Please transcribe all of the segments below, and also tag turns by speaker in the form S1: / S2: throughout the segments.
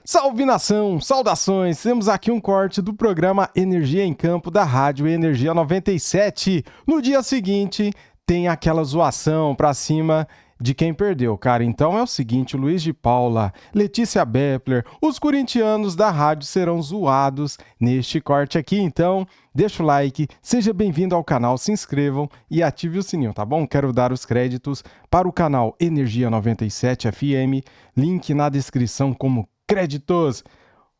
S1: Salve nação, saudações, temos aqui um corte do programa Energia em Campo da Rádio Energia 97. No dia seguinte tem aquela zoação pra cima de quem perdeu, cara. Então é o seguinte, Luiz de Paula, Letícia Bepler, os corintianos da rádio serão zoados neste corte aqui. Então deixa o like, seja bem-vindo ao canal, se inscrevam e ative o sininho, tá bom? Quero dar os créditos para o canal Energia 97 FM, link na descrição como créditos.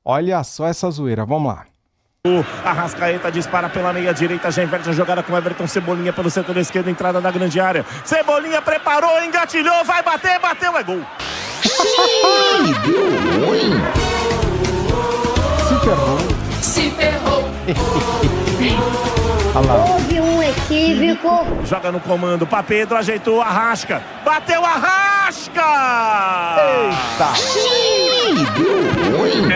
S1: Olha só essa zoeira, vamos lá.
S2: O Arrascaeta dispara pela meia direita, já inverte a jogada com Everton Cebolinha pelo setor esquerdo, entrada da grande área. Cebolinha preparou, engatilhou, vai bater, bateu, é gol.
S3: Deu ruim.
S1: Se ferrou.
S4: Se ferrou.
S5: Houve um equívoco.
S2: Joga no comando pra Pedro, ajeitou, Arrasca. Bateu, Arrasca!
S1: Eita!
S3: Deu ruim.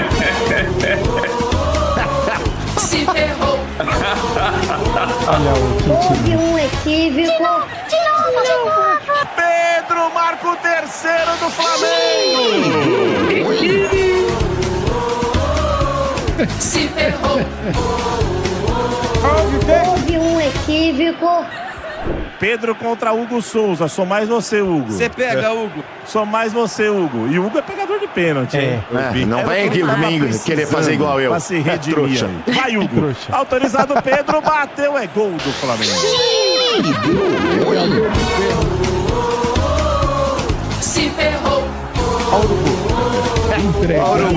S4: Se ferrou.
S1: Olha o
S5: Houve um equívoco.
S2: Pedro marca o terceiro do Flamengo.
S4: Se ferrou.
S5: Houve um equívoco.
S2: Pedro contra Hugo Souza, sou mais você, Hugo.
S6: Você pega, Hugo.
S2: Sou mais você, Hugo. E o Hugo é pegador de pênalti, hein?
S3: Não
S2: Era
S3: vem
S2: o que
S3: aqui
S2: ele tava
S3: domingo querer fazer igual eu.
S2: Pra se redimir.
S3: Trouxa.
S2: Aí. Vai, Hugo.
S1: Trouxa.
S2: Autorizado, Pedro bateu, é gol do Flamengo.
S4: Se ferrou.
S5: Houve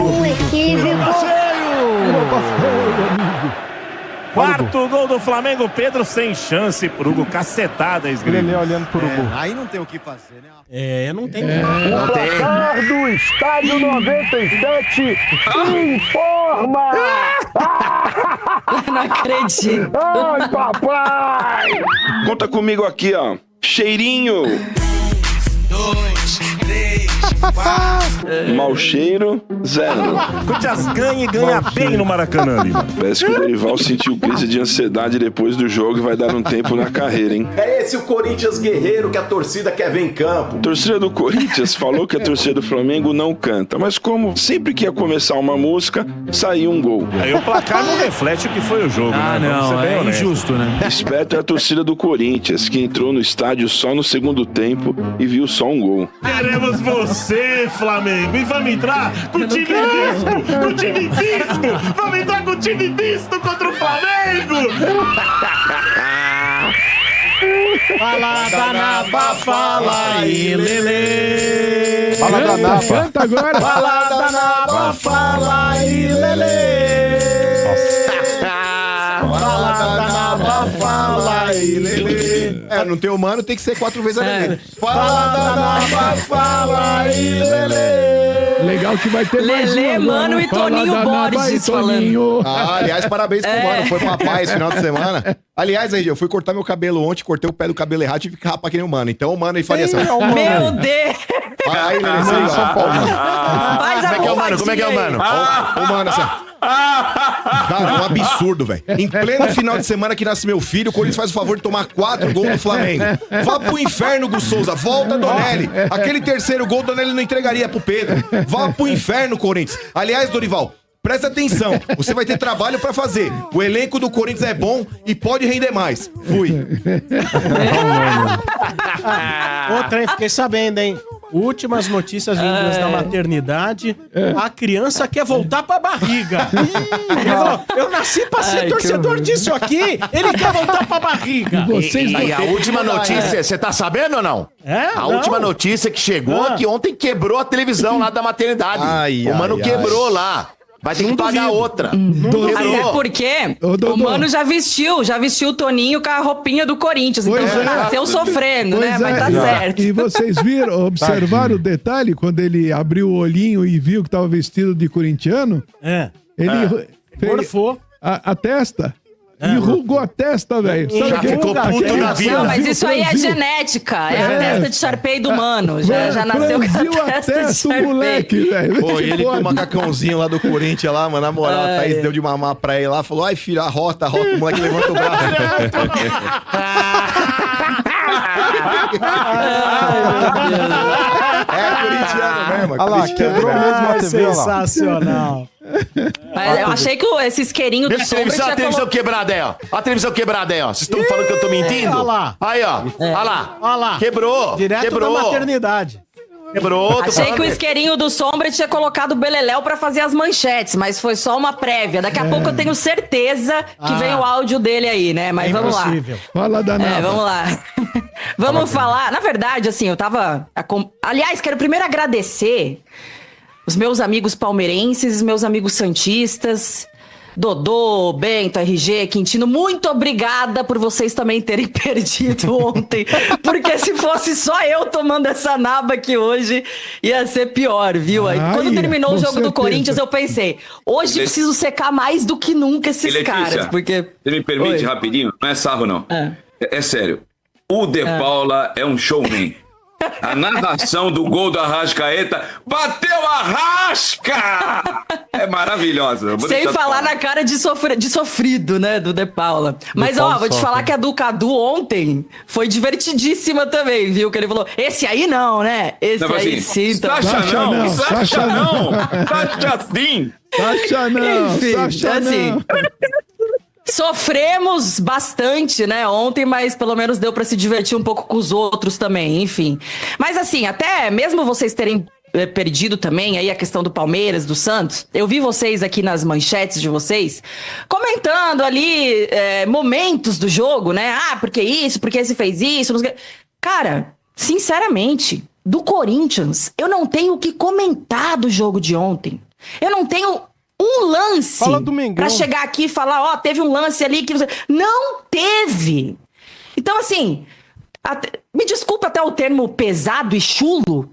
S5: um equívoco.
S2: Quarto gol do Flamengo, Pedro sem chance pro Hugo, cacetada,
S1: Lelê
S2: esgrima.
S1: olhando pro Hugo.
S6: Aí não tem o que fazer, né?
S7: Não tem.
S3: Não tem.
S8: Do Estádio 97 informa!
S4: Não acredito.
S8: Ai, papai!
S9: Conta comigo aqui, ó. Cheirinho.
S6: 2, 3, 4.
S9: Mau cheiro, 0.
S2: Corinthians ganha e ganha bem no Maracanã, Lima.
S9: Parece que o Dorival sentiu crise de ansiedade depois do jogo e vai dar um tempo na carreira, hein?
S10: É esse o Corinthians guerreiro que a torcida quer ver em campo.
S9: A torcida do Corinthians falou que a torcida do Flamengo não canta, mas como sempre que ia começar uma música, saía um gol.
S2: Aí o placar não reflete o que foi o jogo,
S7: Ah,
S2: né? Vamos ser
S7: não,
S2: bem
S7: é
S2: honestos.
S7: injusto, né?
S9: Esperto é a torcida do Corinthians, que entrou no estádio só no segundo tempo e viu só um gol.
S2: Queremos você, Flamengo, e vamos entrar com o time misto, com o time misto, vamos entrar com o time misto contra o Flamengo.
S7: Fala da Napa, fala aí, Lelê.
S1: Fala da Napa.
S8: Canta agora!
S7: Fala da Napa, fala aí, Lelê. Fala da Napa, fala aí, Lelê.
S6: Não tem humano, tem que ser 4 vezes a Lelê.
S7: Fala da Napa, fala aí, Lelê.
S8: Legal que vai ter mais
S4: Lelê,
S8: um agora.
S4: Mano e
S8: Fala
S4: Toninho
S8: da Naba
S4: Borges
S8: e Toninho.
S6: Aliás, parabéns pro mano. Foi papai esse final de semana. Aliás, aí, eu fui cortar meu cabelo ontem, cortei o pé do cabelo errado e tive que rapar que nem o mano. Então o mano aí faria assim.
S4: Meu Deus.
S6: Aí, Lelê, você
S4: Faz a
S3: Como é que é o mano?
S6: O mano, assim. Cara, é um absurdo, velho. Em pleno final de semana que nasce meu filho, o Corinthians faz o favor de tomar 4 gols do Flamengo. Vá pro inferno, Gus Souza. Volta, Donelli. Aquele terceiro gol, Donelli não entregaria pro Pedro. Vá pro inferno, Corinthians. Aliás, Dorival, presta atenção. Você vai ter trabalho pra fazer. O elenco do Corinthians é bom e pode render mais. Fui.
S7: Outra aí, fiquei sabendo, hein? Últimas notícias vindas da maternidade. A criança quer voltar pra barriga. Ele falou, eu nasci pra ser torcedor disso aqui. Ele quer voltar pra barriga.
S3: E a última notícia, você tá sabendo ou não? A última notícia que chegou é que ontem quebrou a televisão lá da maternidade. O mano quebrou lá. Vai ter que pagar outra.
S4: Até porque o Mano já vestiu o Toninho com a roupinha do Corinthians. Então
S8: Pois é.
S4: nasceu sofrendo, né?
S8: Pois
S4: Mas tá certo.
S8: E vocês observaram o detalhe quando ele abriu o olhinho e viu que tava vestido de corintiano? Ele fez
S7: Morfou.
S8: a testa. Enrugou a testa, velho.
S3: Já ficou puto na vida.
S4: Não, mas isso aí é genética. É a testa de Sharpei do Mano. Já nasceu com
S8: Franziu
S4: a testa de
S8: o
S4: Sharpei.
S8: moleque, velho.
S6: Pô, e ele com o macacãozinho lá do Corinthians lá, mano, na moral, a Thaís deu de mamar pra ele lá, falou, ai filho, a rota, o moleque levanta o braço. É corintiano mesmo.
S1: Olha lá, quebrou mesmo a TV, lá.
S7: Sensacional.
S4: Mas eu achei que esse isqueirinho do Sombra
S3: A televisão quebrada aí, ó. A televisão quebrada aí, ó. Vocês estão falando que eu tô mentindo?
S7: Olha lá.
S3: Aí, ó. Olha lá.
S7: Olha lá.
S3: Quebrou.
S7: Direto da maternidade.
S3: Quebrou.
S4: Achei que o isqueirinho do Sombra tinha colocado o Beleléu pra fazer as manchetes, mas foi só uma prévia. Daqui a pouco eu tenho certeza que vem o áudio dele aí, né? Mas vamos lá.
S8: Fala da Nava.
S4: Vamos lá. Vamos falar. Na verdade, assim, eu tava... Aliás, quero primeiro agradecer os meus amigos palmeirenses, os meus amigos santistas... Dodô, Bento, RG, Quintino, muito obrigada por vocês também terem perdido ontem, porque se fosse só eu tomando essa naba aqui hoje, ia ser pior, viu? Aí, quando terminou o jogo do Corinthians, eu pensei, hoje preciso secar mais do que nunca esses caras, porque...
S11: Você me permite rapidinho? Não é sarro, não. É sério. O De Paula é um showman. A narração do gol do Arrascaeta, bateu a Arrasca! É maravilhosa.
S4: Sem falar na cara de sofrido, né, do De Paula. Mas, ó, vou te falar que a do Cadu ontem foi divertidíssima também, viu? Que ele falou, esse aí não, né? Esse
S11: não,
S4: aí
S11: assim,
S4: sim.
S11: Sacha não, Sacha não, Sacha sim.
S8: Sacha não,
S4: enfim,
S8: Sacha
S4: assim,
S8: não.
S4: Sofremos bastante, né, ontem, mas pelo menos deu pra se divertir um pouco com os outros também, enfim. Mas assim, até mesmo vocês terem perdido também aí a questão do Palmeiras, do Santos, eu vi vocês aqui nas manchetes de vocês comentando ali momentos do jogo, né? Ah, porque isso, porque esse fez isso. Cara, sinceramente, do Corinthians, eu não tenho o que comentar do jogo de ontem. Eu não tenho um lance pra chegar aqui e falar, ó, teve um lance ali que... Não teve! Então, assim, me desculpa até o termo pesado e chulo,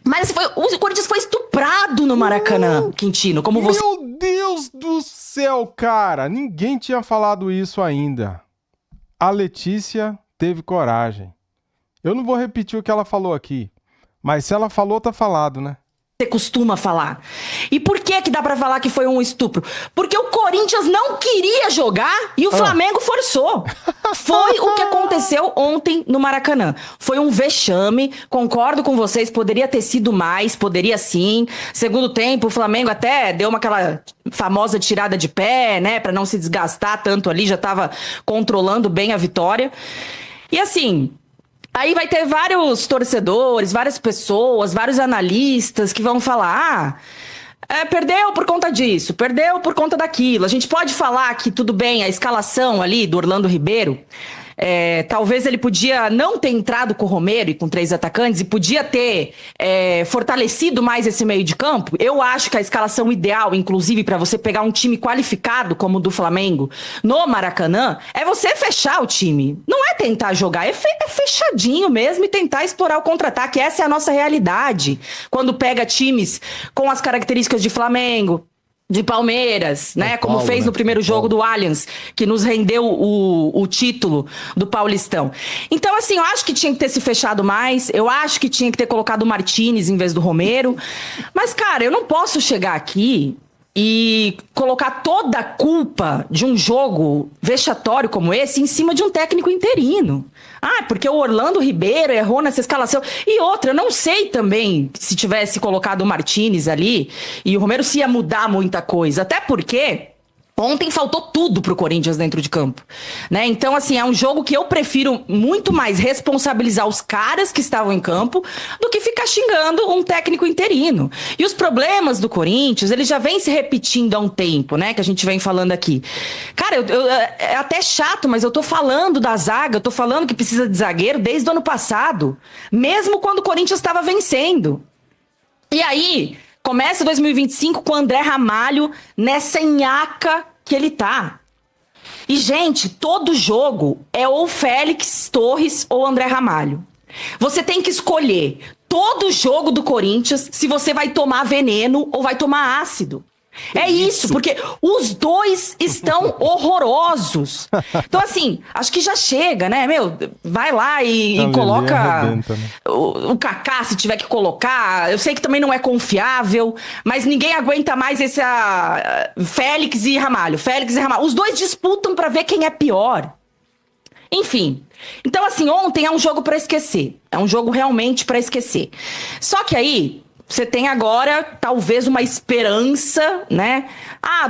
S4: mas o Corinthians foi estuprado no Maracanã, Quintino, como você...
S1: Meu Deus do céu, cara! Ninguém tinha falado isso ainda. A Letícia teve coragem. Eu não vou repetir o que ela falou aqui, mas se ela falou, tá falado, né?
S4: Você costuma falar. E por que dá pra falar que foi um estupro? Porque o Corinthians não queria jogar e o Flamengo forçou. Foi o que aconteceu ontem no Maracanã. Foi um vexame, concordo com vocês, poderia ter sido mais, poderia sim. Segundo tempo, o Flamengo até deu aquela famosa tirada de pé, né, pra não se desgastar tanto ali, já tava controlando bem a vitória. E assim... Aí vai ter vários torcedores, várias pessoas, vários analistas que vão falar, perdeu por conta disso, perdeu por conta daquilo. A gente pode falar que tudo bem, a escalação ali do Orlando Ribeiro, talvez ele podia não ter entrado com o Romero e com 3 atacantes e podia ter fortalecido mais esse meio de campo. Eu acho que a escalação ideal, inclusive, para você pegar um time qualificado como o do Flamengo no Maracanã, é você fechar o time. Não é tentar jogar, é fechadinho mesmo e tentar explorar o contra-ataque. Essa é a nossa realidade. Quando pega times com as características de Flamengo, de Palmeiras, né? Como fez no primeiro jogo do Allianz, que nos rendeu o título do Paulistão. Então, assim, eu acho que tinha que ter se fechado mais, eu acho que tinha que ter colocado o Martínez em vez do Romero. Mas, cara, eu não posso chegar aqui e colocar toda a culpa de um jogo vexatório como esse em cima de um técnico interino. Ah, porque o Orlando Ribeiro errou nessa escalação. E outra, eu não sei também se tivesse colocado o Martínez ali e o Romero se ia mudar muita coisa. Até porque ontem faltou tudo pro Corinthians dentro de campo, né? Então, assim, é um jogo que eu prefiro muito mais responsabilizar os caras que estavam em campo do que ficar xingando um técnico interino. E os problemas do Corinthians, eles já vêm se repetindo há um tempo, né? Que a gente vem falando aqui. Cara, é até chato, mas eu tô falando da zaga, eu tô falando que precisa de zagueiro desde o ano passado, mesmo quando o Corinthians estava vencendo. E aí... Começa 2025 com o André Ramalho nessa nhaca que ele tá. E, gente, todo jogo é ou Félix Torres ou André Ramalho. Você tem que escolher todo jogo do Corinthians se você vai tomar veneno ou vai tomar ácido. É isso, porque os dois estão horrorosos. Então, assim, acho que já chega, né? Meu, vai lá e coloca arrebenta, né? o Kaká, se tiver que colocar. Eu sei que também não é confiável, mas ninguém aguenta mais esse Félix e Ramalho. Os dois disputam pra ver quem é pior. Enfim. Então, assim, ontem é um jogo pra esquecer. É um jogo realmente pra esquecer. Só que aí... você tem agora talvez uma esperança, né?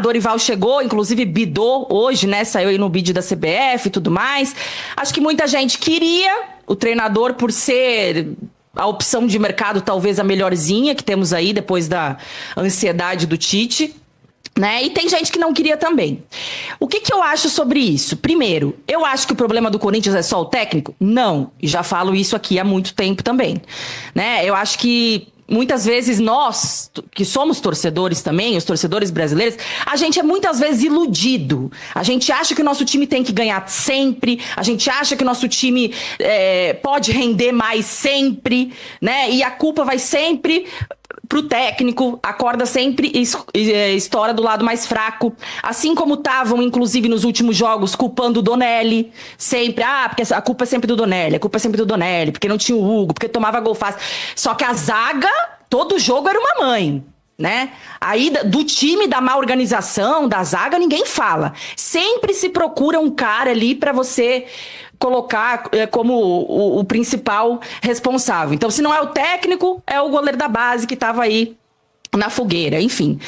S4: Dorival chegou, inclusive bidou hoje, né? Saiu aí no bid da CBF e tudo mais. Acho que muita gente queria o treinador por ser a opção de mercado talvez a melhorzinha que temos aí depois da ansiedade do Tite. Né? E tem gente que não queria também. O que eu acho sobre isso? Primeiro, eu acho que o problema do Corinthians é só o técnico? Não. E já falo isso aqui há muito tempo também. Né? Eu acho que muitas vezes nós, que somos torcedores também, os torcedores brasileiros, a gente é muitas vezes iludido. A gente acha que o nosso time tem que ganhar sempre, a gente acha que o nosso time pode render mais sempre, né? E a culpa vai sempre pro técnico, a corda sempre estoura do lado mais fraco. Assim como estavam, inclusive, nos últimos jogos, culpando o Donelli. Sempre, porque a culpa é sempre do Donelli, porque não tinha o Hugo, porque tomava gol fácil. Só que a zaga, todo jogo era uma mãe, né? Aí, do time, da má organização, da zaga, ninguém fala. Sempre se procura um cara ali pra você colocar como o principal responsável. Então, se não é o técnico, é o goleiro da base que estava aí na fogueira, enfim.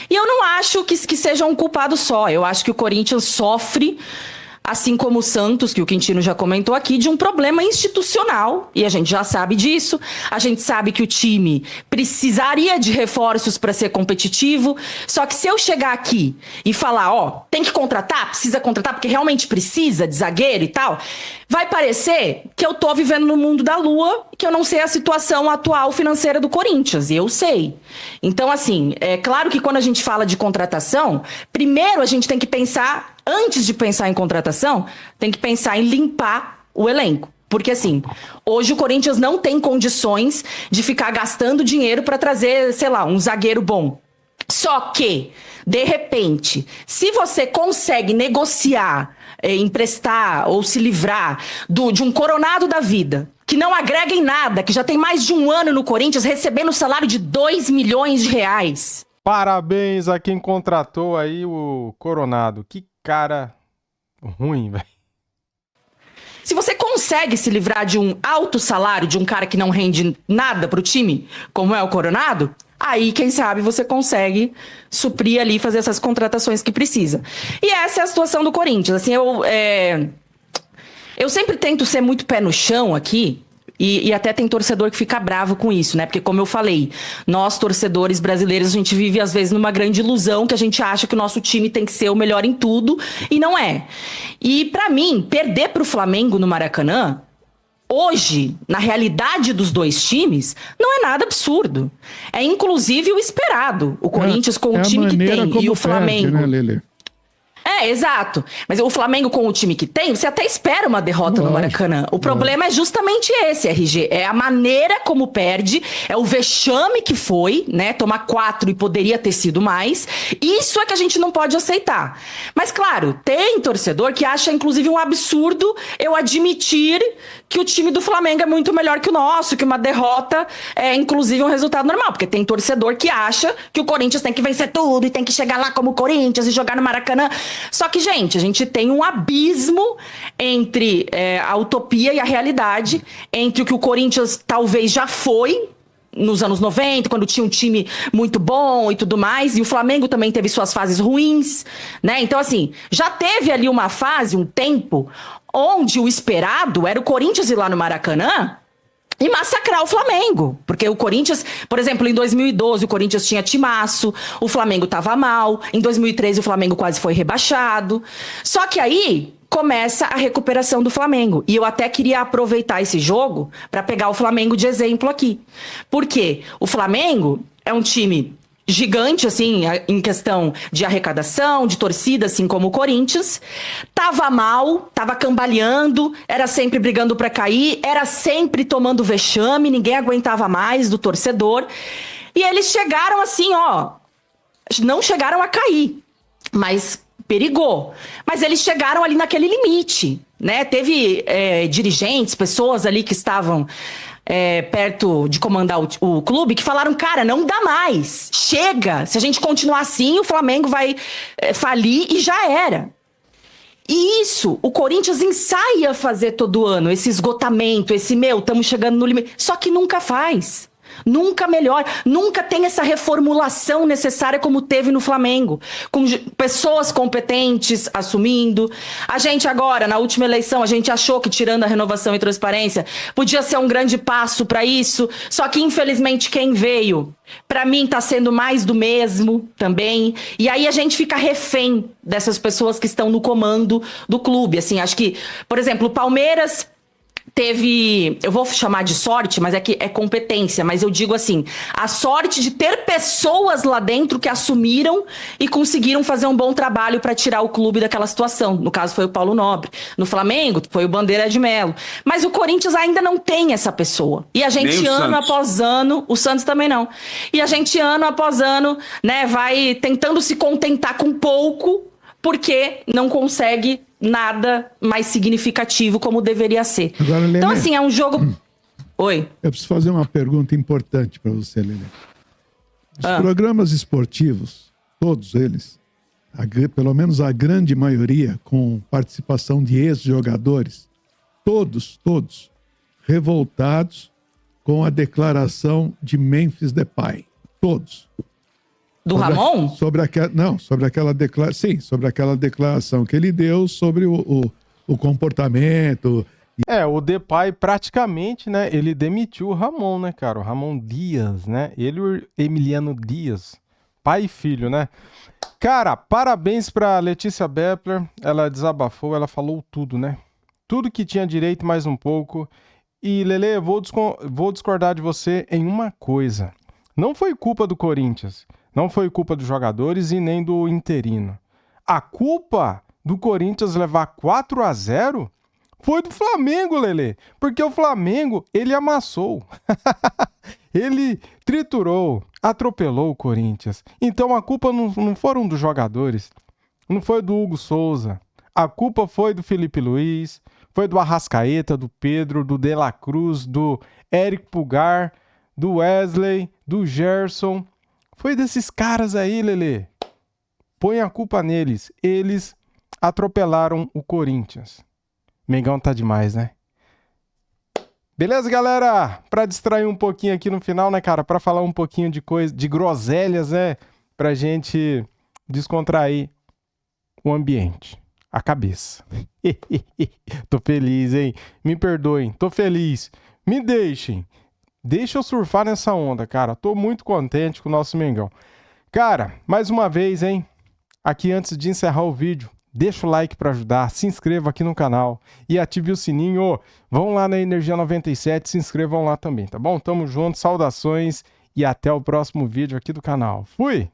S4: E eu não acho que seja um culpado só. Eu acho que o Corinthians sofre, assim como o Santos, que o Quintino já comentou aqui, de um problema institucional. E a gente já sabe disso. A gente sabe que o time precisaria de reforços para ser competitivo. Só que se eu chegar aqui e falar, tem que contratar, precisa contratar, porque realmente precisa de zagueiro e tal, vai parecer que eu tô vivendo no mundo da lua, que eu não sei a situação atual financeira do Corinthians. E eu sei. Então, assim, é claro que quando a gente fala de contratação, primeiro a gente tem que pensar, antes de pensar em contratação, tem que pensar em limpar o elenco. Porque, assim, hoje o Corinthians não tem condições de ficar gastando dinheiro para trazer, sei lá, um zagueiro bom. Só que, de repente, se você consegue negociar, emprestar ou se livrar de um Coronado da vida, que não agrega em nada, que já tem mais de um ano no Corinthians recebendo salário de 2 milhões de reais.
S1: Parabéns a quem contratou aí o Coronado. Que cara ruim, velho.
S4: Se você consegue se livrar de um alto salário de um cara que não rende nada pro time, como é o Coronado, aí, quem sabe, você consegue suprir ali, fazer essas contratações que precisa. E essa é a situação do Corinthians. Assim, eu sempre tento ser muito pé no chão aqui, e até tem torcedor que fica bravo com isso, né? Porque, como eu falei, nós, torcedores brasileiros, a gente vive, às vezes, numa grande ilusão que a gente acha que o nosso time tem que ser o melhor em tudo, e não é. E, pra mim, perder pro Flamengo no Maracanã, hoje, na realidade dos dois times, não é nada absurdo. É, inclusive, o esperado. O Corinthians com o time que tem e o Flamengo...
S8: Perde, né, Lelê?
S4: Exato. Mas o Flamengo com o time que tem, você até espera uma derrota no Maracanã. O problema é justamente esse, RG. É a maneira como perde, é o vexame que foi, né? Tomar 4 e poderia ter sido mais. Isso é que a gente não pode aceitar. Mas, claro, tem torcedor que acha, inclusive, um absurdo eu admitir que o time do Flamengo é muito melhor que o nosso, que uma derrota é, inclusive, um resultado normal. Porque tem torcedor que acha que o Corinthians tem que vencer tudo e tem que chegar lá como o Corinthians e jogar no Maracanã. Só que, gente, a gente tem um abismo entre a utopia e a realidade, entre o que o Corinthians talvez já foi nos anos 90, quando tinha um time muito bom e tudo mais, e o Flamengo também teve suas fases ruins, né? Então, assim, já teve ali uma fase, um tempo, onde o esperado era o Corinthians ir lá no Maracanã e massacrar o Flamengo. Porque o Corinthians, por exemplo, em 2012 o Corinthians tinha timaço, o Flamengo tava mal, em 2013 o Flamengo quase foi rebaixado. Só que aí começa a recuperação do Flamengo. E eu até queria aproveitar esse jogo para pegar o Flamengo de exemplo aqui. Por quê? O Flamengo é um time gigante, assim, em questão de arrecadação, de torcida, assim como o Corinthians. Tava mal, tava cambaleando, era sempre brigando pra cair, era sempre tomando vexame, ninguém aguentava mais do torcedor. E eles chegaram assim, não chegaram a cair, mas perigou. Mas eles chegaram ali naquele limite, né? Teve dirigentes, pessoas ali que estavam perto de comandar o clube, que falaram, cara, não dá mais, chega, se a gente continuar assim, o Flamengo vai falir, e já era. E isso, o Corinthians ensaia fazer todo ano, esse esgotamento, estamos chegando no limite, só que nunca faz. Nunca melhora, nunca tem essa reformulação necessária como teve no Flamengo, com pessoas competentes assumindo. A gente agora, na última eleição, a gente achou que tirando a renovação e transparência podia ser um grande passo para isso, só que infelizmente quem veio, para mim tá sendo mais do mesmo também, e aí a gente fica refém dessas pessoas que estão no comando do clube, assim, acho que, por exemplo, o Palmeiras teve, eu vou chamar de sorte, mas é que é competência, mas eu digo assim, a sorte de ter pessoas lá dentro que assumiram e conseguiram fazer um bom trabalho para tirar o clube daquela situação. No caso foi o Paulo Nobre. No Flamengo foi o Bandeira de Melo. Mas o Corinthians ainda não tem essa pessoa. E a gente ano após ano, o Santos também não. E a gente ano após ano, né, vai tentando se contentar com pouco, porque não consegue nada mais significativo como deveria ser.
S8: Agora, Lelê,
S4: então, assim, é um jogo... Oi.
S8: Eu preciso fazer uma pergunta importante para você, Lelê. Os programas esportivos, todos eles, pelo menos a grande maioria, com participação de ex-jogadores, todos, revoltados com a declaração de Memphis Depay. Todos.
S4: Do Ramon?
S8: Sobre aquela declaração que ele deu sobre o comportamento.
S1: O Depay praticamente, né, ele demitiu o Ramon, né, cara? O Ramon Dias, né? Ele e o Emiliano Dias, pai e filho, né? Cara, parabéns pra Letícia Bepler, ela desabafou, ela falou tudo, né? Tudo que tinha direito, mais um pouco. E, Lelê, vou discordar de você em uma coisa. Não foi culpa do Corinthians. Não foi culpa dos jogadores e nem do interino. A culpa do Corinthians levar 4-0 foi do Flamengo, Lelê. Porque o Flamengo, ele amassou. Ele triturou, atropelou o Corinthians. Então a culpa não foram dos jogadores. Não foi do Hugo Souza. A culpa foi do Felipe Luiz, foi do Arrascaeta, do Pedro, do De La Cruz, do Eric Pulgar, do Wesley, do Gerson. Foi desses caras aí, Lelê. Põe a culpa neles. Eles atropelaram o Corinthians. Mengão tá demais, né? Beleza, galera? Pra distrair um pouquinho aqui no final, né, cara? Pra falar um pouquinho de coisa, de groselhas, né? Pra gente descontrair o ambiente, a cabeça. Tô feliz, hein? Me perdoem, tô feliz. Me deixem. Deixa eu surfar nessa onda, cara. Tô muito contente com o nosso Mengão. Cara, mais uma vez, hein? Aqui antes de encerrar o vídeo, deixa o like para ajudar, se inscreva aqui no canal e ative o sininho. Vão lá na Energia 97, se inscrevam lá também, tá bom? Tamo junto, saudações e até o próximo vídeo aqui do canal. Fui!